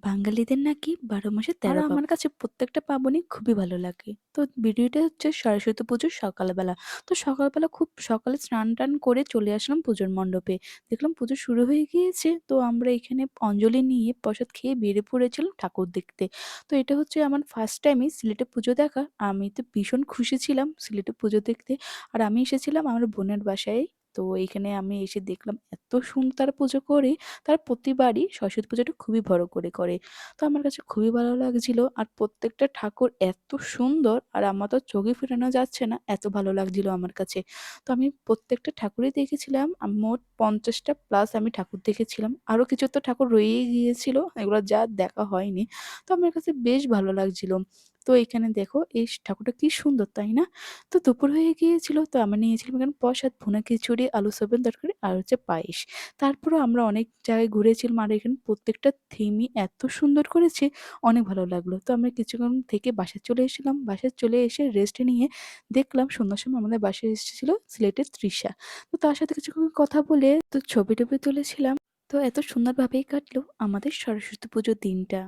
বাঙালিদের নাকি ১২ মাসে আর ১৩ আমার কাছে প্রত্যেকটা পার্বণই খুবই ভালো লাগে। তো ভিডিওটা হচ্ছে সরস্বতী পুজোর সকালবেলা। তো সকালবেলা খুব সকালে স্নান-টান করে চলে আসলাম পুজোর মণ্ডপে। দেখলাম পুজো শুরু হয়ে গিয়েছে। তো আমরা এখানে অঞ্জলি নিয়ে প্রসাদ খেয়ে বেরিয়ে পড়েছিলাম ঠাকুর দেখতে। তো এটা হচ্ছে আমার ফার্স্ট টাইমই সিলেটে পুজো দেখা। আমি তো ভীষণ খুশি ছিলাম সিলেটে পুজো দেখতে। আর আমি এসেছিলাম আমার বোনের বাসায়। তো এইখানে আমি এসে দেখলাম এত সুন্দর তারা পুজো করে। তারা প্রতিবারই সরস্বতী পুজোটা খুবই বড় করে করে। তো আমার কাছে খুবই ভালো লাগছিল। আর প্রত্যেকটা ঠাকুর এত সুন্দর আর আমার তো চোখে ফেরানো যাচ্ছে না, এত ভালো লাগছিল আমার কাছে। তো আমি প্রত্যেকটা ঠাকুরই দেখেছিলাম। মোট ৫০ টা প্লাস আমি ঠাকুর দেখেছিলাম। আরো কিছু তো ঠাকুর রয়েই গিয়েছিল। এগুলো যা দেখা হয়নি। তো আমার কাছে বেশ ভালো লাগছিল। তো এখানে দেখো এই ঠাকুরটা কি সুন্দর, তাই না? তো দুপুর হয়ে গিয়েছিল। তো আমি নিয়েছিলাম এখানে প্রসাদ, ভুনা খিচুড়ি, আলু সয়াবিন তরকারি আর হচ্ছে পায়েস। তারপরেও আমরা অনেক জায়গায় ঘুরেছিলাম আর এখানে প্রত্যেকটা থিমই এত সুন্দর করেছে, অনেক ভালো লাগলো। তো আমরা কিছুক্ষণ থেকে বাসায় চলে এসেছিলাম। বাসায় চলে এসে রেস্ট নিয়ে দেখলাম সন্ধ্যার সময় আমাদের বাসায় এসেছিল সিলেটের তৃষা। তো তার সাথে কিছুক্ষণ কথা বলে তো ছবি-টবি তুলেছিলাম। তো এত সুন্দরভাবেই কাটলো আমাদের সরস্বতী পুজোর দিনটা।